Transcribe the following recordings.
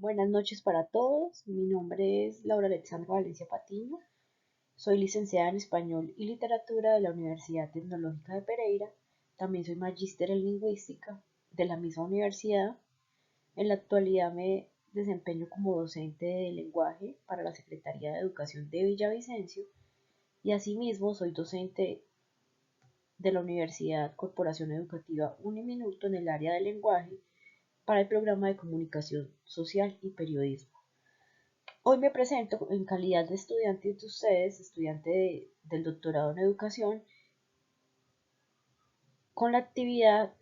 Buenas noches para todos. Mi nombre es Laura Alexandra Valencia Patiño. Soy licenciada en Español y Literatura de la Universidad Tecnológica de Pereira. También soy magíster en Lingüística de la misma universidad. En la actualidad me desempeño como docente de lenguaje para la Secretaría de Educación de Villavicencio y asimismo soy docente de la Universidad Corporación Educativa Uniminuto en el área de lenguaje para el programa de comunicación social y periodismo. Hoy me presento en calidad de estudiante de ustedes, del doctorado en educación, con la actividad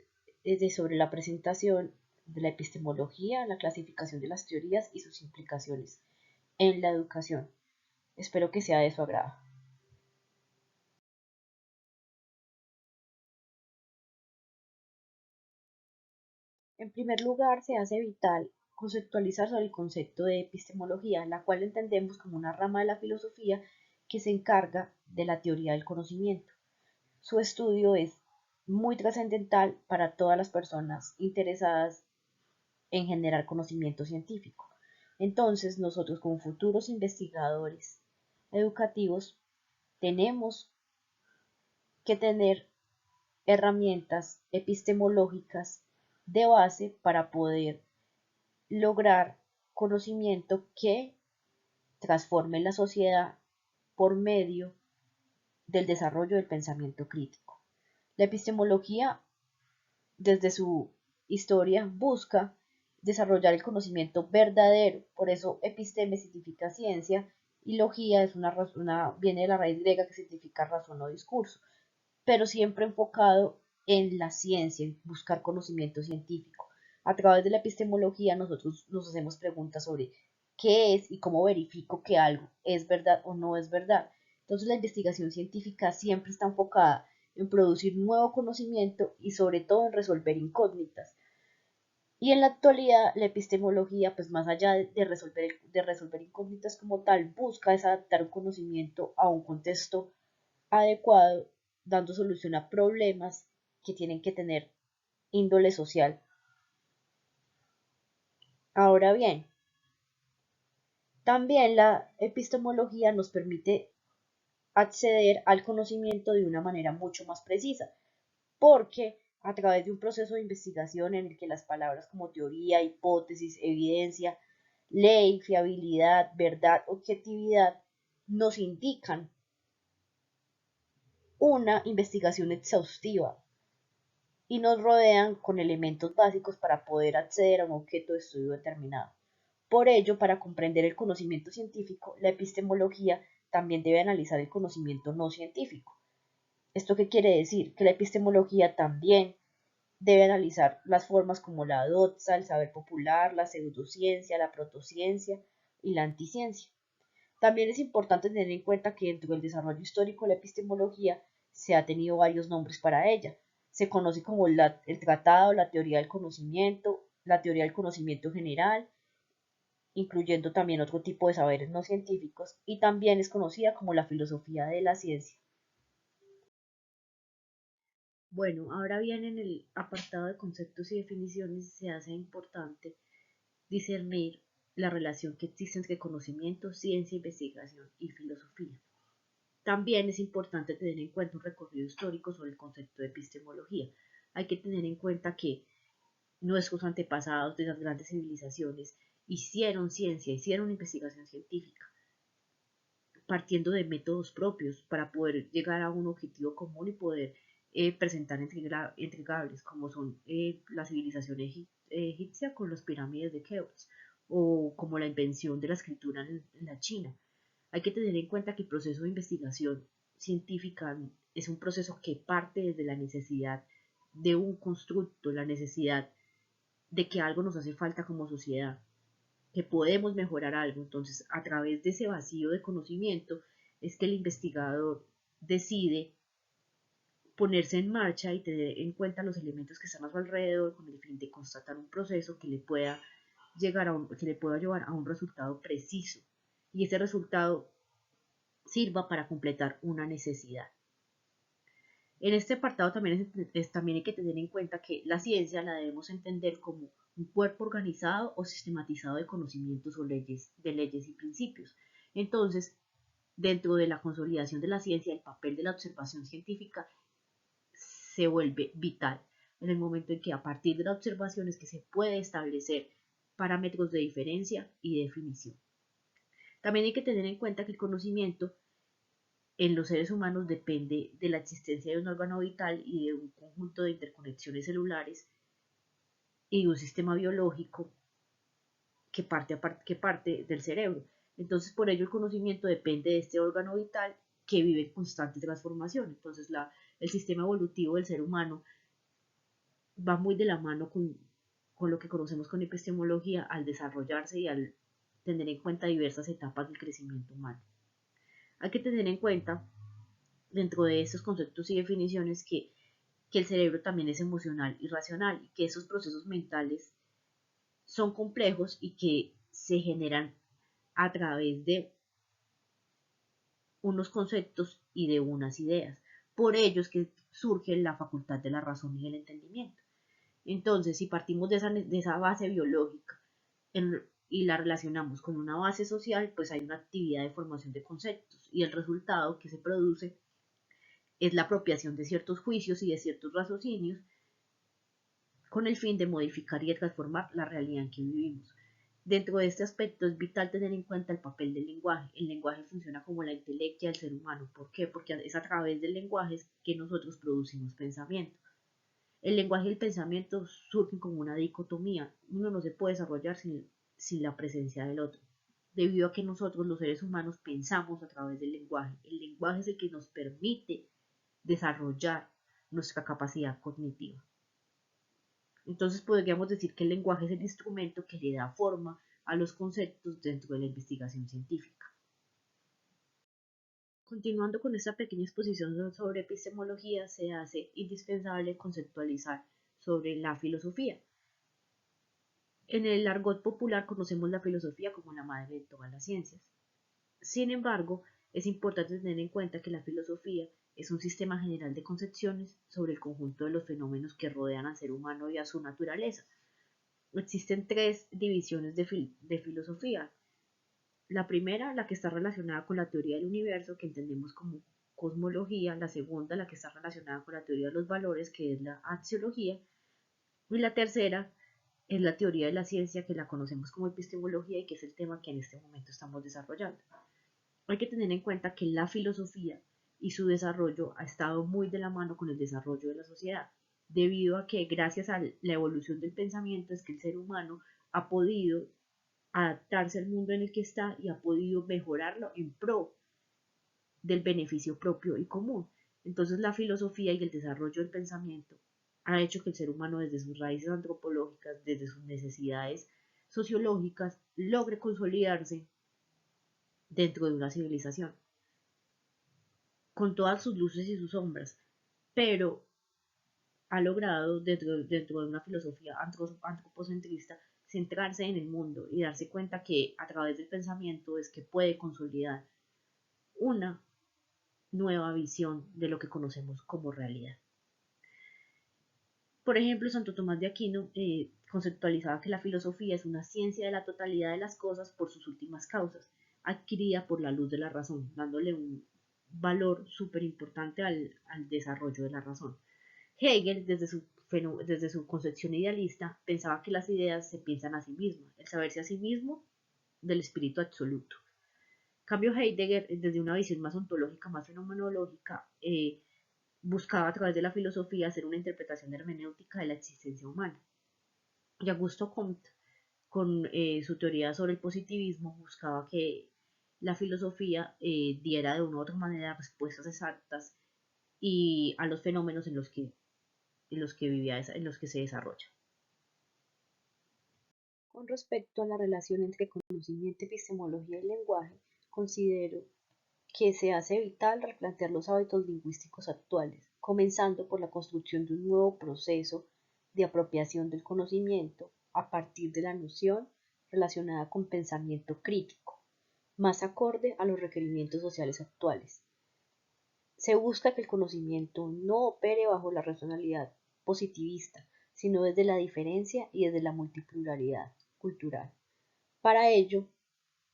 sobre la presentación de la epistemología, la clasificación de las teorías y sus implicaciones en la educación. Espero que sea de su agrado. En primer lugar, se hace vital conceptualizar sobre el concepto de epistemología, la cual entendemos como una rama de la filosofía que se encarga de la teoría del conocimiento. Su estudio es muy trascendental para todas las personas interesadas en generar conocimiento científico. Entonces, nosotros como futuros investigadores educativos tenemos que tener herramientas epistemológicas de base para poder lograr conocimiento que transforme la sociedad por medio del desarrollo del pensamiento crítico. La epistemología, desde su historia, busca desarrollar el conocimiento verdadero. Por eso episteme significa ciencia y logía es viene de la raíz griega que significa razón o discurso, pero siempre enfocado en la ciencia, en buscar conocimiento científico. A través de la epistemología nosotros nos hacemos preguntas sobre qué es y cómo verifico que algo es verdad o no es verdad. Entonces la investigación científica siempre está enfocada en producir nuevo conocimiento y sobre todo en resolver incógnitas. Y en la actualidad la epistemología, pues más allá de resolver incógnitas como tal, busca es adaptar un conocimiento a un contexto adecuado, dando solución a problemas que tienen que tener índole social. Ahora bien, también la epistemología nos permite acceder al conocimiento de una manera mucho más precisa, porque a través de un proceso de investigación en el que las palabras como teoría, hipótesis, evidencia, ley, fiabilidad, verdad, objetividad nos indican una investigación exhaustiva y nos rodean con elementos básicos para poder acceder a un objeto de estudio determinado. Por ello, para comprender el conocimiento científico, la epistemología también debe analizar el conocimiento no científico. ¿Esto qué quiere decir? Que la epistemología también debe analizar las formas como la doxa, el saber popular, la pseudociencia, la protociencia y la anticiencia. También es importante tener en cuenta que dentro del desarrollo histórico de la epistemología se ha tenido varios nombres para ella. Se conoce como el tratado, la teoría del conocimiento, la teoría del conocimiento general, incluyendo también otro tipo de saberes no científicos, y también es conocida como la filosofía de la ciencia. Bueno, ahora bien, en el apartado de conceptos y definiciones se hace importante discernir la relación que existe entre conocimiento, ciencia, investigación y filosofía. También es importante tener en cuenta un recorrido histórico sobre el concepto de epistemología. Hay que tener en cuenta que nuestros antepasados de las grandes civilizaciones hicieron ciencia, hicieron investigación científica, partiendo de métodos propios para poder llegar a un objetivo común y poder presentar entregables, como son la civilización egipcia con las pirámides de Keops, o como la invención de la escritura en la China. Hay que tener en cuenta que el proceso de investigación científica es un proceso que parte desde la necesidad de un constructo, la necesidad de que algo nos hace falta como sociedad, que podemos mejorar algo. Entonces, a través de ese vacío de conocimiento es que el investigador decide ponerse en marcha y tener en cuenta los elementos que están a su alrededor con el fin de constatar un proceso que le pueda que le pueda llevar a un resultado preciso y ese resultado sirva para completar una necesidad. En este apartado también hay que tener en cuenta que la ciencia la debemos entender como un cuerpo organizado o sistematizado de conocimientos o leyes, de leyes y principios. Entonces, dentro de la consolidación de la ciencia, el papel de la observación científica se vuelve vital en el momento en que a partir de la observación es que se puede establecer parámetros de diferencia y definición. También hay que tener en cuenta que el conocimiento en los seres humanos depende de la existencia de un órgano vital y de un conjunto de interconexiones celulares y de un sistema biológico que parte del cerebro. Entonces, por ello el conocimiento depende de este órgano vital que vive en constante transformación. Entonces, el sistema evolutivo del ser humano va muy de la mano con lo que conocemos con epistemología al desarrollarse y al tener en cuenta diversas etapas del crecimiento humano. Hay que tener en cuenta, dentro de estos conceptos y definiciones, que el cerebro también es emocional y racional y que esos procesos mentales son complejos y que se generan a través de unos conceptos y de unas ideas. Por ello es que surge la facultad de la razón y el entendimiento. Entonces, si partimos de esa base biológica y la relacionamos con una base social, pues hay una actividad de formación de conceptos y el resultado que se produce es la apropiación de ciertos juicios y de ciertos raciocinios con el fin de modificar y transformar la realidad en que vivimos. Dentro de este aspecto es vital tener en cuenta el papel del lenguaje. El lenguaje funciona como la intelectia del ser humano. ¿Por qué? Porque es a través del lenguaje que nosotros producimos pensamiento. El lenguaje y el pensamiento surgen como una dicotomía. Uno no se puede desarrollar sin la presencia del otro, debido a que nosotros los seres humanos pensamos a través del lenguaje. El lenguaje es el que nos permite desarrollar nuestra capacidad cognitiva. Entonces podríamos decir que el lenguaje es el instrumento que le da forma a los conceptos dentro de la investigación científica. Continuando con esta pequeña exposición sobre epistemología, se hace indispensable conceptualizar sobre la filosofía. En el argot popular conocemos la filosofía como la madre de todas las ciencias. Sin embargo, es importante tener en cuenta que la filosofía es un sistema general de concepciones sobre el conjunto de los fenómenos que rodean al ser humano y a su naturaleza. Existen tres divisiones de filosofía. La primera, la que está relacionada con la teoría del universo, que entendemos como cosmología. La segunda, la que está relacionada con la teoría de los valores, que es la axiología. Y la tercera es la teoría de la ciencia, que la conocemos como epistemología y que es el tema que en este momento estamos desarrollando. Hay que tener en cuenta que la filosofía y su desarrollo ha estado muy de la mano con el desarrollo de la sociedad, debido a que gracias a la evolución del pensamiento es que el ser humano ha podido adaptarse al mundo en el que está y ha podido mejorarlo en pro del beneficio propio y común. Entonces la filosofía y el desarrollo del pensamiento ha hecho que el ser humano desde sus raíces antropológicas, desde sus necesidades sociológicas, logre consolidarse dentro de una civilización, con todas sus luces y sus sombras, pero ha logrado dentro de una filosofía antropocentrista centrarse en el mundo y darse cuenta que a través del pensamiento es que puede consolidar una nueva visión de lo que conocemos como realidad. Por ejemplo, Santo Tomás de Aquino conceptualizaba que la filosofía es una ciencia de la totalidad de las cosas por sus últimas causas, adquirida por la luz de la razón, dándole un valor súper importante al desarrollo de la razón. Hegel, desde su concepción idealista, pensaba que las ideas se piensan a sí mismas, el saberse a sí mismo del espíritu absoluto. En cambio, Heidegger, desde una visión más ontológica, más fenomenológica, buscaba a través de la filosofía hacer una interpretación hermenéutica de la existencia humana. Y Augusto Comte, con su teoría sobre el positivismo, buscaba que la filosofía diera de una u otra manera respuestas exactas y a los fenómenos en los que se desarrolla. Con respecto a la relación entre conocimiento, epistemología y lenguaje, considero que se hace vital replantear los hábitos lingüísticos actuales, comenzando por la construcción de un nuevo proceso de apropiación del conocimiento a partir de la noción relacionada con pensamiento crítico, más acorde a los requerimientos sociales actuales. Se busca que el conocimiento no opere bajo la racionalidad positivista, sino desde la diferencia y desde la multipluralidad cultural. Para ello,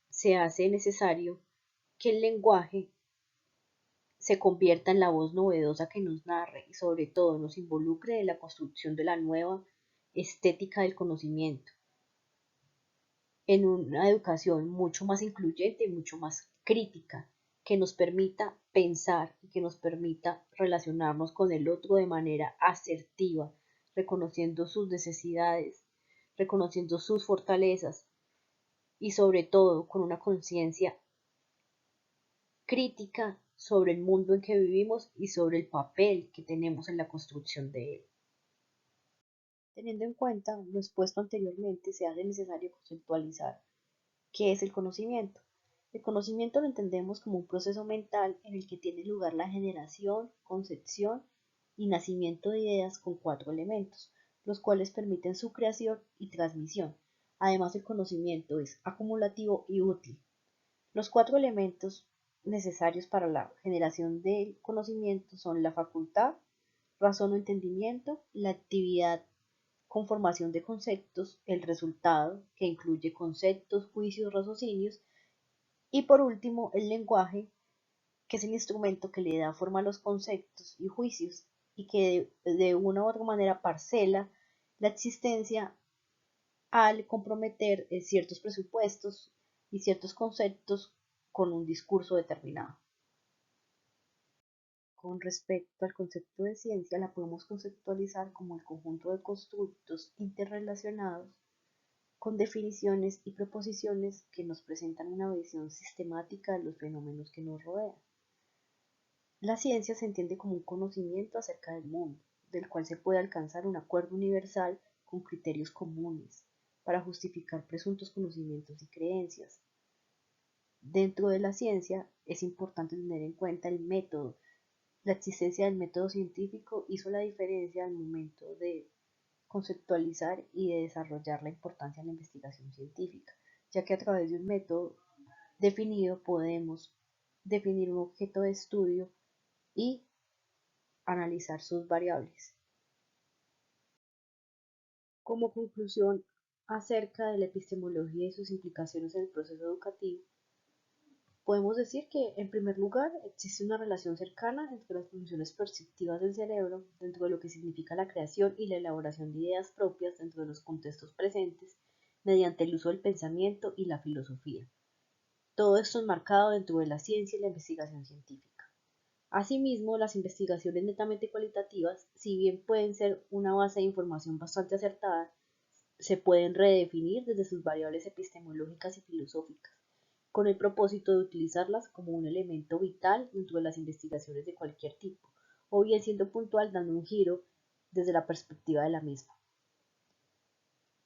se hace necesario que el lenguaje se convierta en la voz novedosa que nos narre y sobre todo nos involucre en la construcción de la nueva estética del conocimiento, en una educación mucho más incluyente y mucho más crítica, que nos permita pensar y que nos permita relacionarnos con el otro de manera asertiva, reconociendo sus necesidades, reconociendo sus fortalezas y sobre todo con una conciencia crítica sobre el mundo en que vivimos y sobre el papel que tenemos en la construcción de él. Teniendo en cuenta lo expuesto anteriormente, se hace necesario conceptualizar qué es el conocimiento. El conocimiento lo entendemos como un proceso mental en el que tiene lugar la generación, concepción y nacimiento de ideas con cuatro elementos, los cuales permiten su creación y transmisión. Además, el conocimiento es acumulativo y útil. Los cuatro elementos necesarios para la generación del conocimiento son la facultad, razón o entendimiento, la actividad, conformación de conceptos, el resultado, que incluye conceptos, juicios, raciocinios, y por último el lenguaje, que es el instrumento que le da forma a los conceptos y juicios y que de una u otra manera parcela la existencia al comprometer ciertos presupuestos y ciertos conceptos con un discurso determinado. Con respecto al concepto de ciencia, la podemos conceptualizar como el conjunto de constructos interrelacionados con definiciones y proposiciones que nos presentan una visión sistemática de los fenómenos que nos rodean. La ciencia se entiende como un conocimiento acerca del mundo, del cual se puede alcanzar un acuerdo universal con criterios comunes para justificar presuntos conocimientos y creencias. Dentro de la ciencia es importante tener en cuenta el método. La existencia del método científico hizo la diferencia al momento de conceptualizar y de desarrollar la importancia de la investigación científica, ya que a través de un método definido podemos definir un objeto de estudio y analizar sus variables. Como conclusión acerca de la epistemología y sus implicaciones en el proceso educativo, podemos decir que, en primer lugar, existe una relación cercana entre las funciones perceptivas del cerebro dentro de lo que significa la creación y la elaboración de ideas propias dentro de los contextos presentes mediante el uso del pensamiento y la filosofía. Todo esto es marcado dentro de la ciencia y la investigación científica. Asimismo, las investigaciones netamente cualitativas, si bien pueden ser una base de información bastante acertada, se pueden redefinir desde sus variables epistemológicas y filosóficas, con el propósito de utilizarlas como un elemento vital dentro de las investigaciones de cualquier tipo, o bien siendo puntual dando un giro desde la perspectiva de la misma.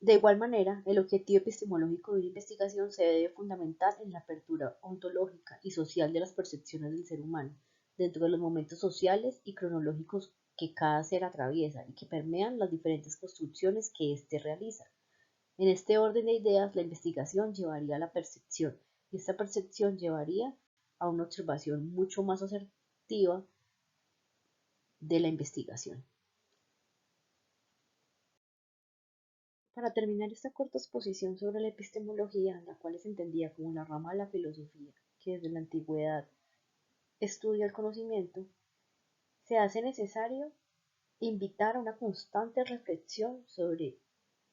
De igual manera, el objetivo epistemológico de una investigación se debe fundamentar en la apertura ontológica y social de las percepciones del ser humano, dentro de los momentos sociales y cronológicos que cada ser atraviesa y que permean las diferentes construcciones que éste realiza. En este orden de ideas, la investigación llevaría a la percepción, y esta percepción llevaría a una observación mucho más asertiva de la investigación. Para terminar esta corta exposición sobre la epistemología, la cual es entendida como la rama de la filosofía que desde la antigüedad estudia el conocimiento, se hace necesario invitar a una constante reflexión sobre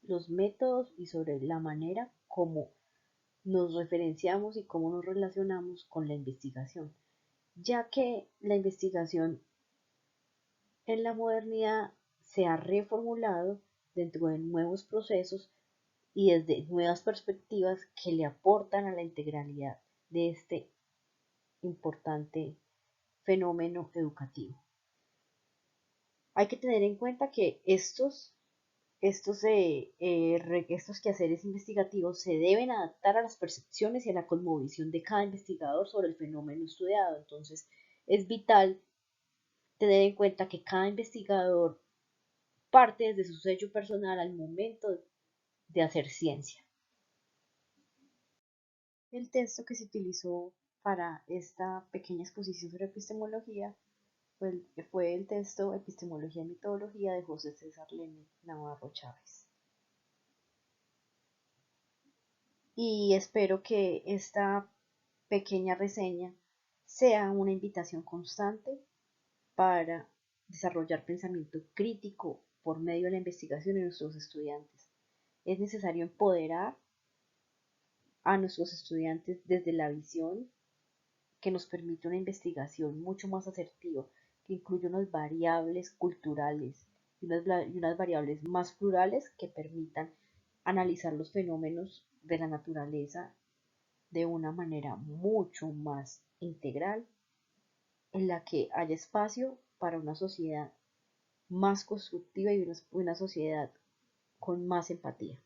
los métodos y sobre la manera como nos referenciamos y cómo nos relacionamos con la investigación, ya que la investigación en la modernidad se ha reformulado dentro de nuevos procesos y desde nuevas perspectivas que le aportan a la integralidad de este importante fenómeno educativo. Hay que tener en cuenta que estos quehaceres investigativos se deben adaptar a las percepciones y a la cosmovisión de cada investigador sobre el fenómeno estudiado. Entonces, es vital tener en cuenta que cada investigador parte desde su sello personal al momento de hacer ciencia. El texto que se utilizó para esta pequeña exposición sobre epistemología fue el texto Epistemología y Metodología de José César Navarro Chávez. Y espero que esta pequeña reseña sea una invitación constante para desarrollar pensamiento crítico por medio de la investigación en nuestros estudiantes. Es necesario empoderar a nuestros estudiantes desde la visión que nos permite una investigación mucho más asertiva, que incluye unas variables culturales y unas variables más plurales que permitan analizar los fenómenos de la naturaleza de una manera mucho más integral, en la que haya espacio para una sociedad más constructiva y una sociedad con más empatía.